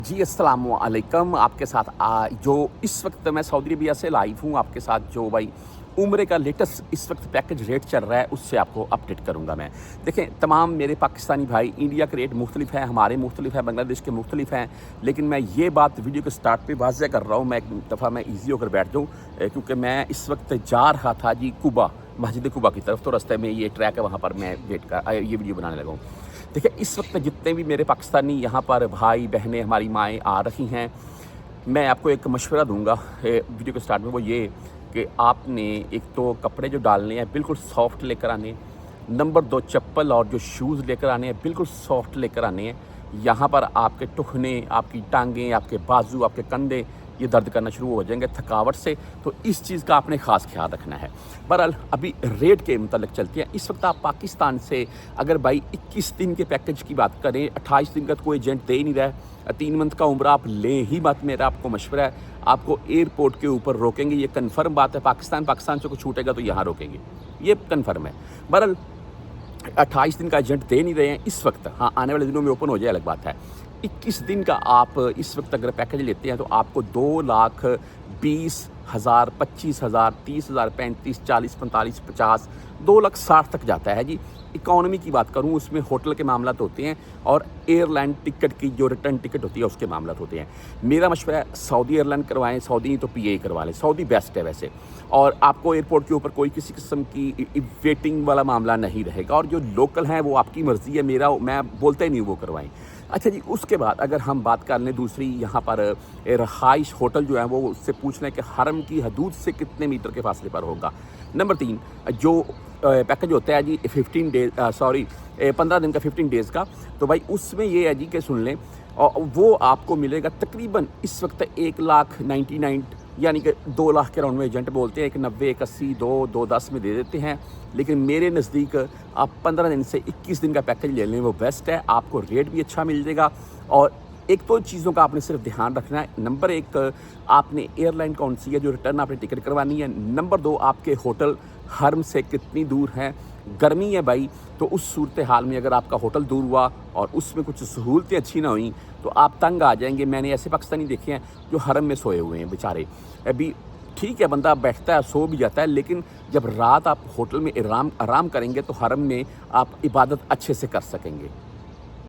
जी, अस्सलाम वालेकुम। आपके साथ जो इस वक्त मैं सऊदी अरबिया से लाइव हूँ, आपके साथ जो भाई उम्रे का लेटेस्ट इस वक्त पैकेज रेट चल रहा है, उससे आपको अपडेट करूँगा मैं। देखें, तमाम मेरे पाकिस्तानी भाई, इंडिया के रेट मुख्तलिफ हैं, हमारे मुख्तलिफ हैं, बांग्लादेश के मुख्तलिफ हैं, लेकिन मैं ये बात वीडियो के स्टार्ट पे वाज़ह कर रहा हूँ, मैं एक दफ़ा मैं ईज़ी होकर बैठ जाऊँ, क्योंकि मैं इस वक्त जा रहा था जी कुबा, मस्जिद कुबा की तरफ, तो रास्ते में ये ट्रैक है, वहाँ पर मैं ये वीडियो बनाने लगा हूँ। देखिए, इस वक्त जितने भी मेरे पाकिस्तानी यहाँ पर भाई बहनें, हमारी माएँ आ रही हैं, मैं आपको एक मशवरा दूँगा वीडियो के स्टार्ट में, वो ये कि आपने एक तो कपड़े जो डालने हैं बिल्कुल सॉफ्ट लेकर आने, नंबर 2 चप्पल और जो शूज़ लेकर आने हैं बिल्कुल सॉफ्ट लेकर आने हैं। यहाँ पर आपके टुखने, आपकी टांगें, आपके बाजू, आपके कंधे ये दर्द करना शुरू हो जाएंगे थकावट से, तो इस चीज़ का आपने ख़ास ख्याल रखना है। बहरहाल अभी रेट के मुतालिक चलते हैं। इस वक्त आप पाकिस्तान से अगर भाई 21 दिन के पैकेज की बात करें, 28 दिन का तो कोई एजेंट दे ही नहीं रहा है, 3 मंथ का उम्र आप लें ही मत। मेरा आपको मशवरा है, आपको एयरपोर्ट के ऊपर रोकेंगे, ये कन्फर्म बात है। पाकिस्तान से कुछ छूटेगा तो यहाँ रोकेंगे, ये कन्फर्म है। बहरहाल 28 दिन का एजेंट दे नहीं रहे हैं इस वक्त, हाँ आने वाले दिनों में ओपन हो जाए अलग बात है। 21 दिन का आप इस वक्त अगर पैकेज लेते हैं तो आपको 2,20,000, 25,000, 30,000, 35, 40, 45, 50, 2,60,000 तक जाता है जी। इकॉनमी की बात करूं, उसमें होटल के मामला होते हैं और एयरलाइन टिकट की जो रिटर्न टिकट होती है उसके मामला होते हैं। मेरा मशवरा है सऊदी एयरलाइन करवाएं, सऊदी नहीं तो पीए करवा लें, सऊदी बेस्ट है वैसे। और आपको एयरपोर्ट के ऊपर कोई किसी किस्म की वेटिंग वाला मामला नहीं रहेगा, और जो लोकल हैं वो आपकी मर्ज़ी है, मैं बोलता ही नहीं वो करवाएं। अच्छा जी, उसके बाद अगर हम बात कर लें दूसरी, यहाँ पर रहाइश होटल जो है वो उससे पूछ लें कि हरम की हदूद से कितने मीटर के फासले पर होगा। नंबर 3 जो पैकेज होता है जी 15 दिन का, 15 डेज़ का, तो भाई उसमें ये है जी कि सुन लें, और वो आपको मिलेगा तकरीबन इस वक्त 1,99,000 यानी कि 2 लाख के राउंड में एजेंट बोलते हैं, 1,90,000, 1,80,000, 2,10,000 में दे देते हैं। लेकिन मेरे नज़दीक आप 15 दिन से 21 दिन का पैकेज ले लें, वो बेस्ट है, आपको रेट भी अच्छा मिल जाएगा। और एक तो चीज़ों का आपने सिर्फ ध्यान रखना है, नंबर 1 आपने एयरलाइन कौन सी है जो रिटर्न आपने टिकट करवानी है, नंबर 2 आपके होटल हरम से कितनी दूर हैं। गर्मी है भाई, तो उस सूरत हाल में अगर आपका होटल दूर हुआ और उसमें कुछ सहूलतें अच्छी ना हुई तो आप तंग आ जाएंगे। मैंने ऐसे पाकिस्तानी देखे हैं जो हरम में सोए हुए हैं बेचारे। अभी ठीक है, बंदा बैठता है, सो भी जाता है, लेकिन जब रात आप होटल में आराम करेंगे तो हरम में आप इबादत अच्छे से कर सकेंगे।